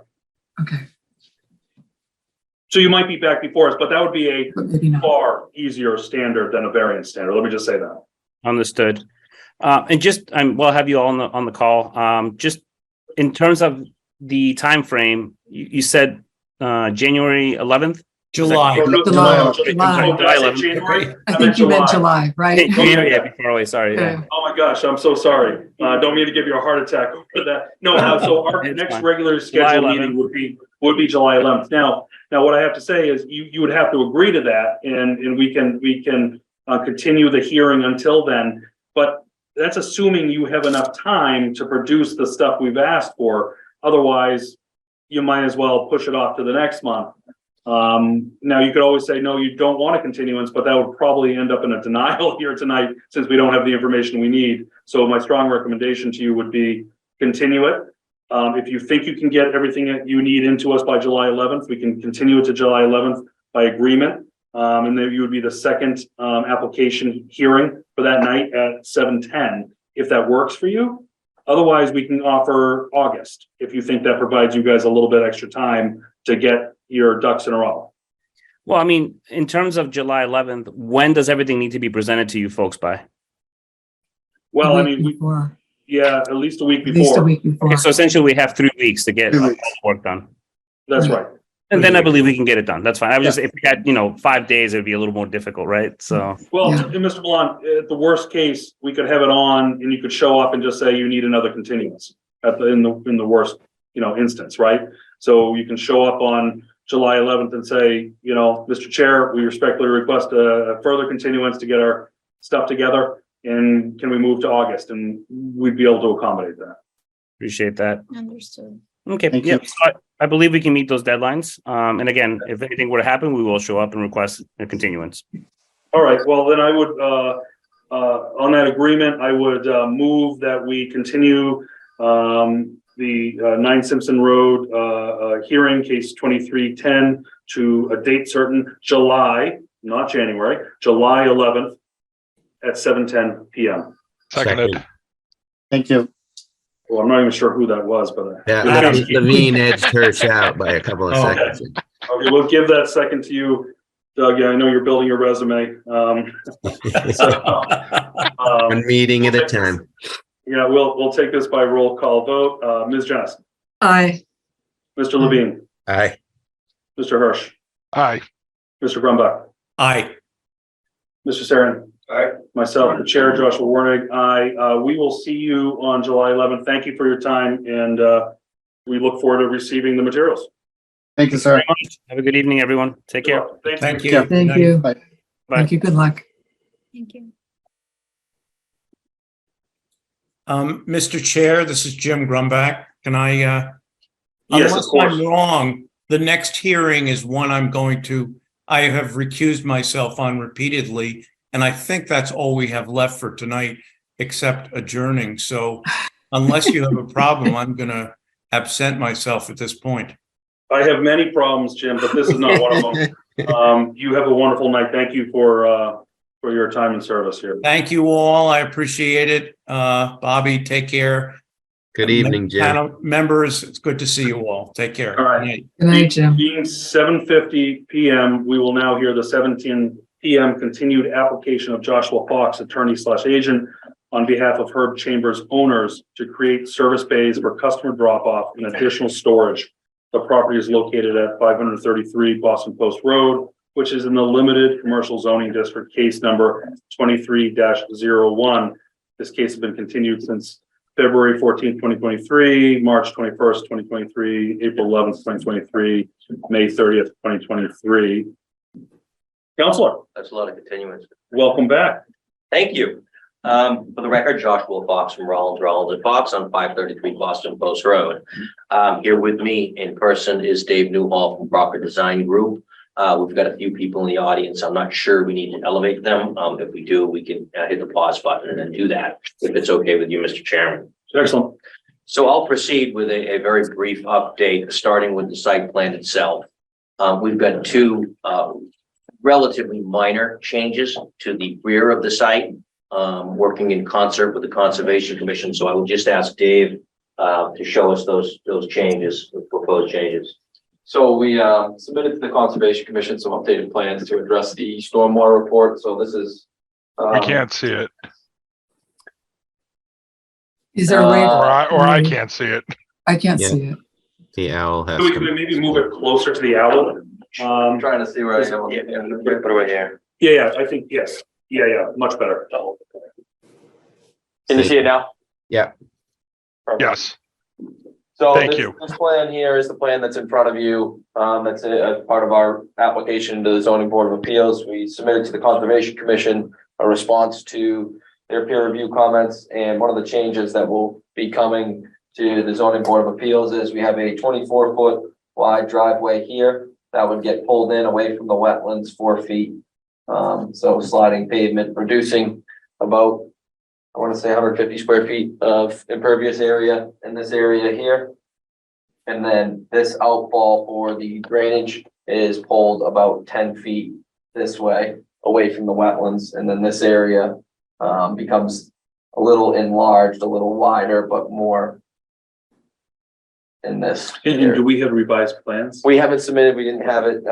Okay, So you might be back before us, but that would be a but maybe not. far easier standard than a variance standard. Let me just say that. Understood. And just, we'll have you all on the call. Just in terms of the time frame, you said January 11th. July. Oh, no, July. no, July. oh, did I say January? I think you meant July, right? Yeah, before away. Sorry. Yeah. Yeah. Oh my gosh, I'm so sorry. Don't mean to give you a heart attack for that. No, so our It's next fine. regular July scheduled 11th. meeting would be July 11th. Now what I have to say is you would have to agree to that, and we can continue the hearing until then. But that's assuming you have enough time to produce the stuff we've asked for. Otherwise, you might as well push it off to the next month. Now you could always say, no, you don't want a continuance, but that would probably end up in a denial here tonight since we don't have the information we need. So my strong recommendation to you would be continue it. If you think you can get everything that you need into us by July 11th, we can continue it to July 11th by agreement. And then you would be the second application hearing for that night at 7:10, if that works for you. Otherwise, we can offer August if you think that provides you guys a little bit extra time to get your ducks in a row. Well, I mean, in terms of July 11th, when does everything need to be presented to you folks by? Well, A I week mean, before, at least a week at least a before. week before. Okay, so essentially we have 3 weeks to get 3 all the weeks. work done. That's right. And then I believe we can get it done. That's fine. I was just, if we had, 5 days, it'd be a little more difficult, right? So, Well, Yeah. and Mr. Milan, at the worst case, we could have it on and you could show up and just say you need another continuance in the worst, instance, right? So you can show up on July 11th and say, Mr. Chair, we respectfully request a further continuance to get our stuff together. And can we move to August? And we'd be able to accommodate that. appreciate that. Understood. Okay, Thank yep. you. So I believe we can meet those deadlines. And again, if anything were to happen, we will show up and request a continuance. All right, well, then I would, on that agreement, I would move that we continue the 9 Simpson Road hearing, case 2310, to a date certain, July, not January, July 11th at 7:10 PM. Seconded. Thank you. Well, I'm not even sure who that was, but. Yeah, Levine edged Hirsch out by a couple of Oh. seconds. Okay, we'll give that second to you, Doug. Yeah, I know you're building your resume. One meeting at a time. Yeah, we'll take this by roll call vote. Ms. Johnson, Aye, Mr. Levine, Aye. Mr. Hirsch, Aye. Mr. Grumbuck, Aye. Mr. Sarin. Aye. Myself, the chair, Joshua Warnig, aye. We will see you on July 11th. Thank you for your time, and we look forward to receiving the materials. Thank you, sir. Have a good evening, everyone. Take care. Thank you. Yeah. Thank Good you. Bye. Bye. Thank you. Good luck. Thank you. Mr. Chair, this is Jim Grumback. Can I, Yes, of unless course. I'm wrong, the next hearing is one I have recused myself on repeatedly, and I think that's all we have left for tonight, except adjourning. So unless you have a problem, I'm gonna absent myself at this point. I have many problems, Jim, but this is not one of them. You have a wonderful night. Thank you for your time and service here. Thank you all. I appreciate it. Bobby, take care. Good evening, Jim. Panel members, it's good to see you all. Take care. All right. Good night. Good night, Jim. Being 7:50 PM, we will now hear the 17 PM continued application of Joshua Fox, attorney/agent, on behalf of Herb Chambers owners to create service bays for customer drop-off and additional storage. The property is located at 533 Boston Post Road, which is in the limited commercial zoning district, case number 23-01. This case has been continued since February 14th, 2023, March 21st, 2023, April 11th, 2023, May 30th, 2023. Counselor, That's a lot of continuance. welcome back. Thank you. For the record, Joshua Fox from Rollins and Fox on 533 Boston Post Road. Here with me in person is Dave Newhall from Proper Design Group. We've got a few people in the audience. I'm not sure we need to elevate them. If we do, we can hit the pause button and then do that, if it's okay with you, Mr. Chairman. Excellent. So I'll proceed with a very brief update, starting with the site plan itself. We've got two relatively minor changes to the rear of the site, working in concert with the Conservation Commission. So I will just ask Dave to show us those changes, the proposed changes. So we submitted to the Conservation Commission some updated plans to address the stormwater report. So this is. We can't see it, Is there a way? I can't see it. I can't Yeah. see it. The owl has So we to. can maybe move it closer to the owl. I'm trying to see where I am. Put it right here. Yeah, I think, yes. Yeah, much better. Can you see it now? Yeah. Perfect. Yes. So Thank this, you. this plan here is the plan that's in front of you. That's a part of our application to the Zoning Board of Appeals. We submitted to the Conservation Commission a response to their peer review comments. And one of the changes that will be coming to the Zoning Board of Appeals is we have a 24-foot wide driveway here that would get pulled in away from the wetlands 4 feet. So sliding pavement, reducing about, I want to say 150 square feet of impervious area in this area here. And then this outfall for the drainage is pulled about 10 feet this way away from the wetlands. And then this area becomes a little enlarged, a little wider, but more in this. And area. do we have revised plans? We haven't submitted, we didn't have it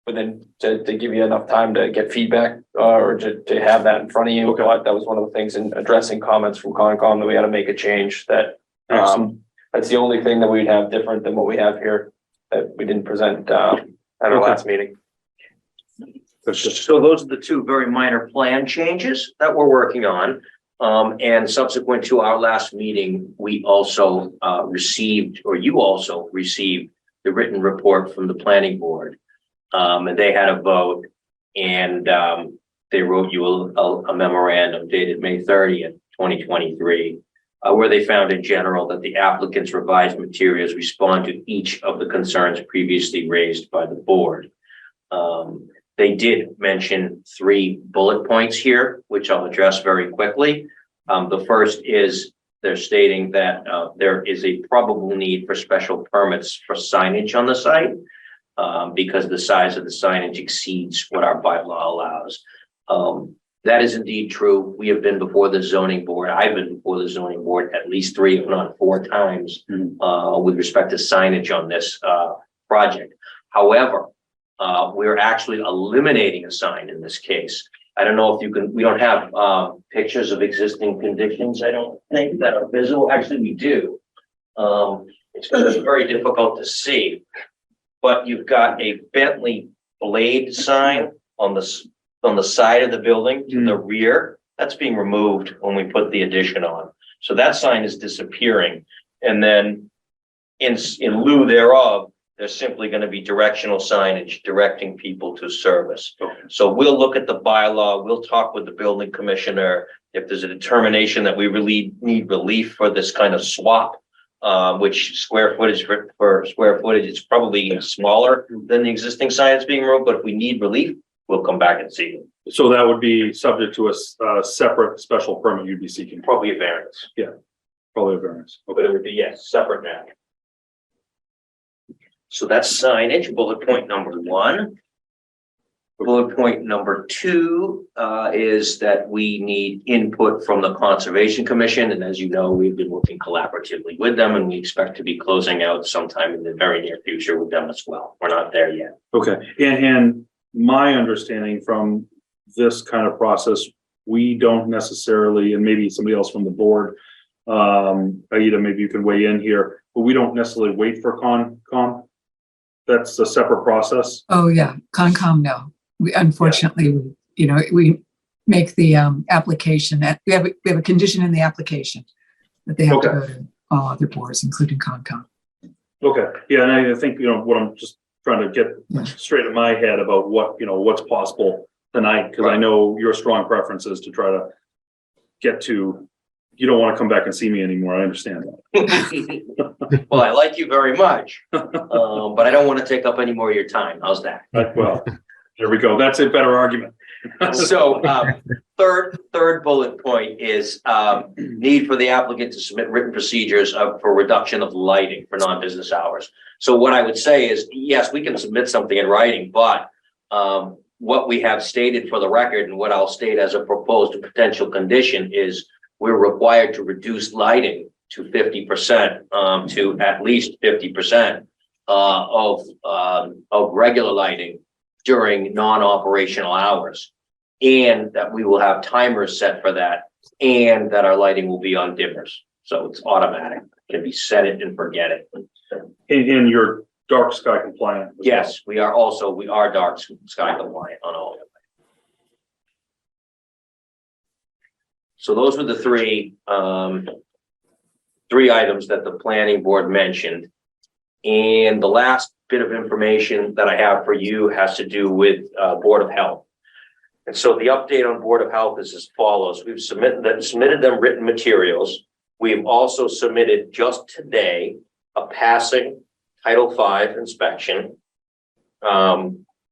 within to give you enough time to get feedback or to have that in front of you. Okay. But that was one of the things in addressing comments from Concom that we had to make a change that that's the only thing that we'd have different than what we have here that we didn't present at our Okay. last meeting. So those are the two very minor plan changes that we're working on. And subsequent to our last meeting, we also received, or you also received, the written report from the planning board. And they had a vote, and they wrote you a memorandum dated May 30th, 2023, where they found in general that the applicant's revised materials respond to each of the concerns previously raised by the board. They did mention 3 bullet points here, which I'll address very quickly. The first is they're stating that there is a probable need for special permits for signage on the site because the size of the signage exceeds what our bylaw allows. That is indeed true. We have been before the zoning board. I've been before the zoning board at least 3, if not 4 times with respect to signage on this project. However, we're actually eliminating a sign in this case. I don't know if you can, we don't have pictures of existing conditions, I don't think, that are visible. Actually, we do. It's very difficult to see. but you've got a Bentley blade sign on the side of the building to the rear. That's being removed when we put the addition on. So that sign is disappearing. And then in lieu thereof, there's simply going to be directional signage directing people to service. So we'll look at the bylaw, we'll talk with the building commissioner. If there's a determination that we really need relief for this kind of swap, which square footage for square footage, it's probably smaller than the existing sign that's being removed, but if we need relief, we'll come back and see them. So that would be subject to a separate special permit you'd be seeking. Probably a variance, Probably a variance. but it would be, yes, separate matter. So that's signage, bullet point number 1. Bullet point number 2 is that we need input from the Conservation Commission. And as you know, we've been working collaboratively with them, and we expect to be closing out sometime in the very near future with them as well. We're not there yet. Okay, and my understanding from this kind of process, we don't necessarily, and maybe somebody else from the board, Aida, maybe you can weigh in here, but we don't necessarily wait for Concom. That's a separate process. Oh, yeah, Concom, no. We unfortunately, we make the application that we have a condition in the application that they have to go to all other boards, including Concom. Okay, yeah, and I think, what I'm just trying to get straight in my head about what's possible tonight, because I know your strong preference is to try to get to, you don't want to come back and see me anymore. I understand that. Well, I like you very much, but I don't want to take up any more of your time. How's that? Well, there we go. That's a better argument. So, third bullet point is need for the applicant to submit written procedures for reduction of lighting for non-business hours. So what I would say is, yes, we can submit something in writing, but what we have stated for the record and what I'll state as a proposed potential condition is we're required to reduce lighting to 50%, to at least 50% of regular lighting during non-operational hours, and that we will have timers set for that, and that our lighting will be on dimmers. So it's automatic. It can be set it and forget it. In your dark sky compliant. Yes, we are dark sky compliant on all of it. So those were the three items that the planning board mentioned. And the last bit of information that I have for you has to do with Board of Health. And so the update on Board of Health is as follows. We've submitted them written materials. We've also submitted just today a passing Title V inspection.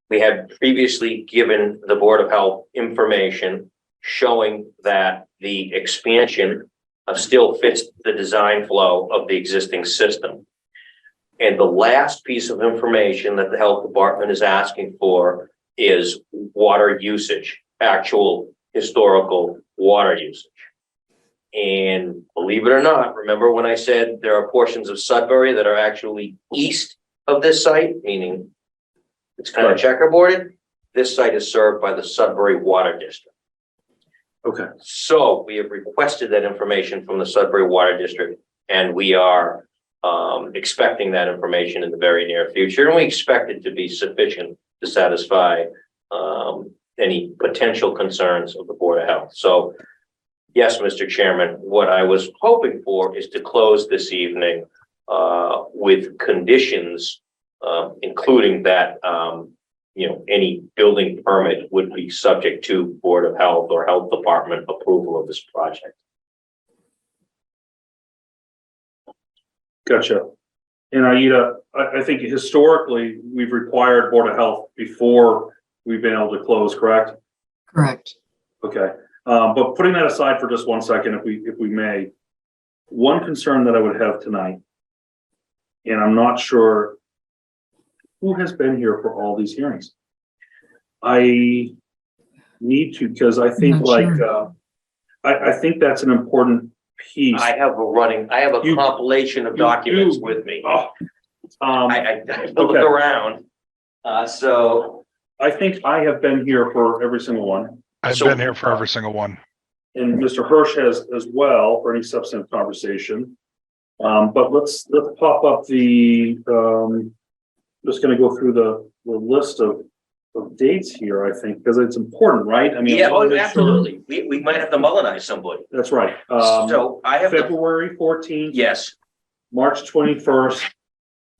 We had previously given the Board of Health information showing that the expansion still fits the design flow of the existing system. And the last piece of information that the health department is asking for is water usage, actual historical water usage. And believe it or not, remember when I said there are portions of Sudbury that are actually east of this site, meaning it's kind of checkerboarded. This site is served by the Sudbury Water District. Okay. So we have requested that information from the Sudbury Water District, and we are expecting that information in the very near future. And we expect it to be sufficient to satisfy any potential concerns of the Board of Health. So yes, Mr. Chairman, what I was hoping for is to close this evening with conditions, including that any building permit would be subject to Board of Health or Health Department approval of this project. Gotcha. And Aida, I think historically we've required Board of Health before we've been able to close, correct? Correct. Okay. But putting that aside for just 1 second, if we may, one concern that I would have tonight, and I'm not sure who has been here for all these hearings. I need to, because I think I think that's an important piece. I have a compilation of documents with me. Oh, I looked around. So I think I have been here for every single one. I've been here for every single one. And Mr. Hirsch has as well for any substantive conversation. But let's pop up the just gonna go through the list of dates here, I think, because it's important, right? I mean. I Yeah, wanna oh, make sure- absolutely. We might have to Mullinize somebody. That's right. So I have, February 14th. yes, March 21st,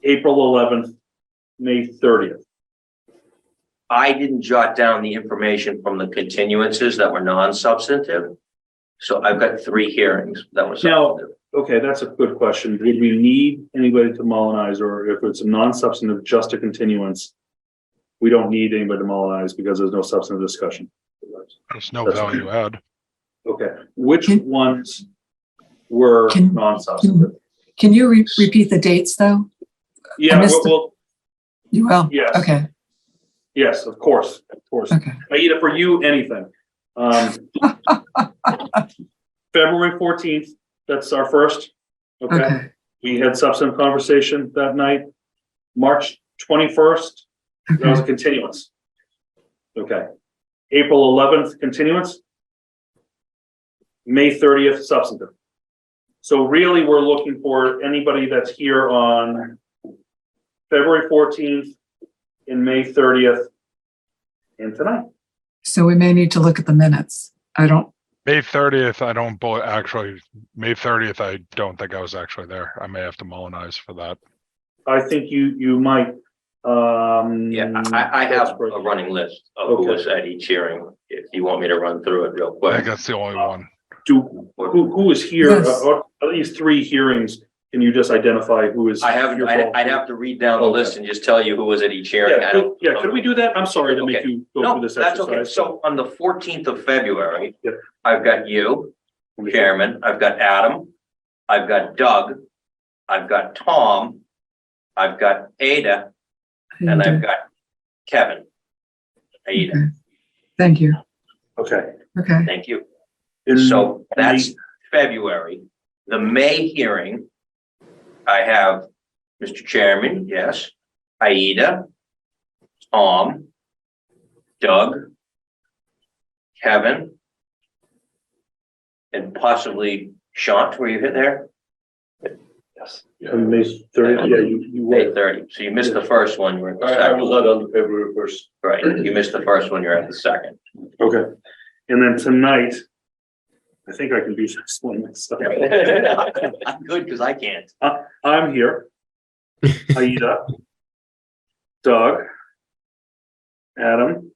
April 11th, May 30th. I didn't jot down the information from the continuances that were non-substantive. So I've got 3 hearings that were Now- substantive. Okay, that's a good question. Would we need anybody to Mullinize, or if it's a non-substantive, just a continuance? We don't need anybody to Mullinize because there's no substantive discussion. There's no That's value add. Okay, which Can- ones were Can- non-substantive? Can you repeat the dates, though? Yeah, missed well, You will? yes. Okay, Yes, of course, of course. okay. Aida, for you, anything. February 14th, that's our first. Okay, Okay, we had substantive conversation that night. March 21st, that was a okay. continuance. Okay. April 11th, continuance. May 30th, substantive. So really, we're looking for anybody that's here on February 14th and May 30th and tonight. So we may need to look at the minutes. I don't, May 30th, May 30th, I don't think I was actually there. I may have to Mullinize for that. I think you might. Yeah, I that's have great. a running list of who Okay. was at each hearing. If you want me to run through it real I think quick. that's the only one. Who is here, Yes. at least 3 hearings, can you just identify who is? I haven't, here for all I'd three? have to read down the list and just tell you who was at each hearing. Yeah, I don't- yeah, could we do that? I'm sorry to make Okay. you go No, through this that's okay. exercise. So on the 14th of February, Yep. I've got you, Chairman, I've got Adam, I've got Doug, I've got Tom, I've got Ada, and I've got Kevin. Ada, Okay. Thank you. Okay. Okay, thank you. And- So that's February. The May hearing, I have Mr. Chairman, yes, Aida, Tom, Doug, Kevin, and possibly Sean, were you hit there? Yes. And May 30th, yeah, you May were. 30. So you missed the first one, you were at the I second. was not on the February 1st. Right, you missed the first one, you're at the second. Okay. And then tonight, I think I can be explain myself. I'm good, because I can't. I'm here. Aida, Doug, Adam,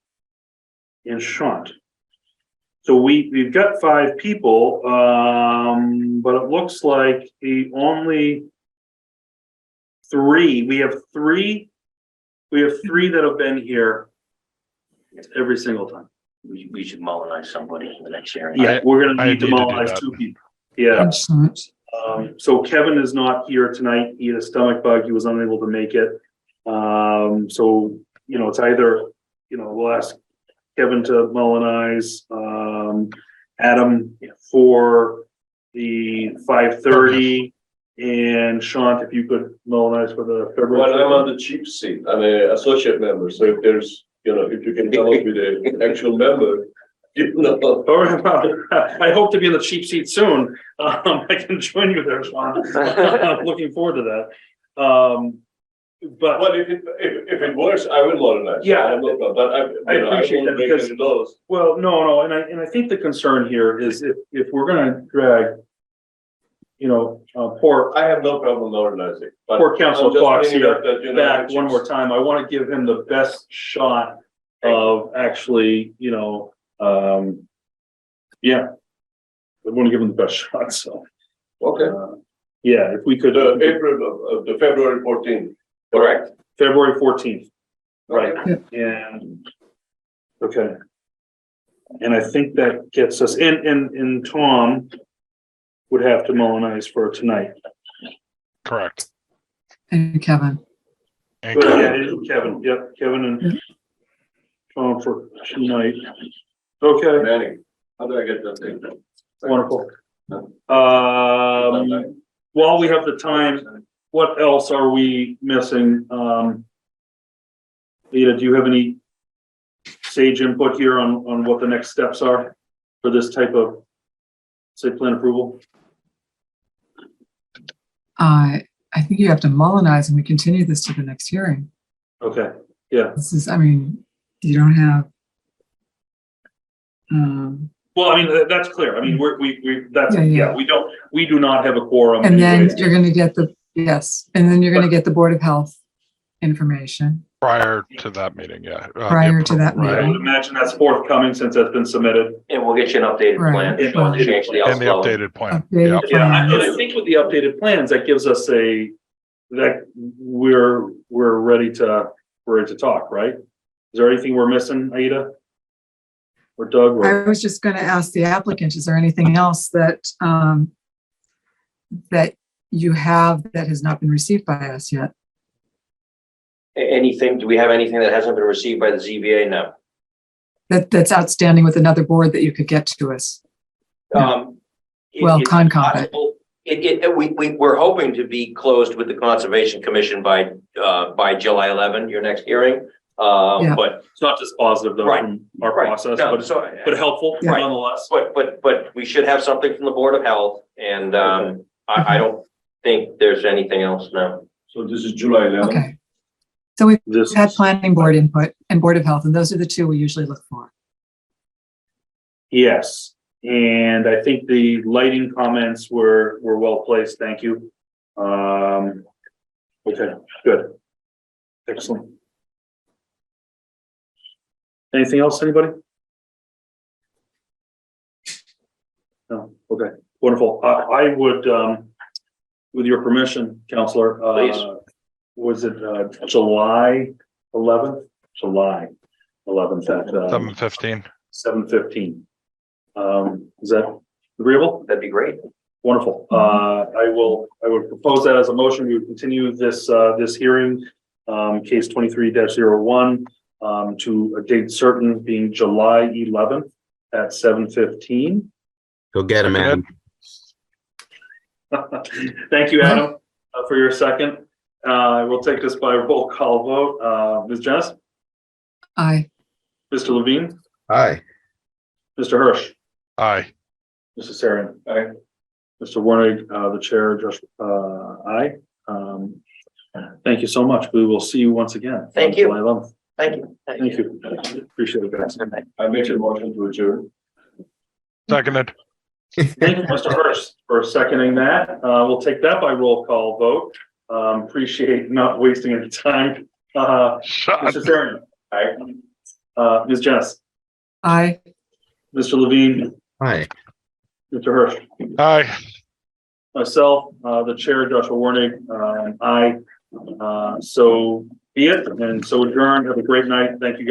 and Sean. So we've got 5 people, but it looks like the only 3, we have 3 that have been here every single time. We should Mullinize somebody in the next hearing. Yeah, we're gonna I need to need to do mullinize that. 2 people. Yeah. excellent. So Kevin is not here tonight. He had a stomach bug. He was unable to make it. So, it's either, we'll ask Kevin to Mullinize, Adam for the 5:30, and Sean, if you could Mullinize for the Well, I'm February. on the cheap seat. I'm an associate member, so if there's, if you can come up with an actual member, All right, I hope to be in the cheap seat soon. I can join you there, Sean. I'm looking forward to that. But Well, if it works, I will modernize. Yeah. I have no problem, but I appreciate won't that break because- any laws. Well, no, and I think the concern here is if we're gonna drag, poor I have no problem modernizing. but Poor Councilor I'm just Fox bringing here up that, back it's- one more time, I wanna give him the best shot of actually, yeah. I wanna give him the best shot, so, Okay, yeah, if we could, the April of the February 14th. Correct. February 14th, right, Okay. and, okay. And I think that gets us, and Tom would have to Mullinize for tonight. Correct. And Kevin, And But yeah, Kevin. it is Kevin, yep, Kevin and Tom for tonight. Okay, Manny, how do I get that thing? wonderful. While we have the time, what else are we missing? Lita, do you have any sage input here on what the next steps are for this type of site plan approval? I think you have to Mullinize and we continue this to the next hearing. Okay, yeah. This is, I mean, you don't have. Well, I mean, that's clear. I mean, that's, Yeah, yeah. yeah, we do not have a quorum. And then anyways. you're gonna get the, yes, and then you're gonna get the Board of Health information. Prior to that meeting, yeah. the Prior to that approval, I right. would imagine that's forthcoming since that's been submitted. And we'll get you an updated Right. plan. And We'll change the And the outflow. updated plan. Updated Yep. Yeah, and I plans. think with the updated plans, that gives us that we're ready to talk, right? Is there anything we're missing, Aida? Or Doug? Or? I was just gonna ask the applicant, is there anything else that, that you have that has not been received by us yet? Anything, do we have anything that hasn't been received by the ZBA? No. That's outstanding with another board that you could get to us? Well, It's Concom. possible. We're hoping to be closed with the Conservation Commission by July 11, your next hearing. Yeah. But, It's not just positive though Right. from our right, process, no, but so, helpful Yeah. nonetheless. but we should have something from the Board of Health, and, I don't think there's anything else now. So this is July 11th. Okay. So we've This had planning board input and Board of Health, and those are the two we usually look for. Yes, and I think the lighting comments were well placed. Thank you. Okay, good. Excellent. Anything else, anybody? No, okay, wonderful. I would, with your permission, Counselor, Please. was it, July 11th? July 11th at, 7:15. 7:15. Is that agreeable? That'd be great. Wonderful. I would propose that as a motion. We would continue this hearing, case 23-01, to a date certain being July 11th at 7:15. Go get him, Adam. Thank you, Adam, for your second. We'll take this by roll call vote. Ms. Jess, Aye. Mr. Levine, Hi. Mr. Hirsch, Aye. Mr. Sarian. Aye. Mr. Warnig, the chair, Josh, aye. Thank you so much. We will see you once again. Thank you. July 11th. Thank you. Thank you. Appreciate it, guys. I make a motion to adjourn. Seconded. Thank you, Mr. Hurst, for seconding that. We'll take that by roll call vote. Appreciate not wasting any time. Shut. Mr. Sarian. Aye. Ms. Jess, Aye. Mr. Levine, Hi. Mr. Hirsch, Aye. myself, the chair, Joshua Warnig, aye. So be it, and so adjourned. Have a great night. Thank you, guys.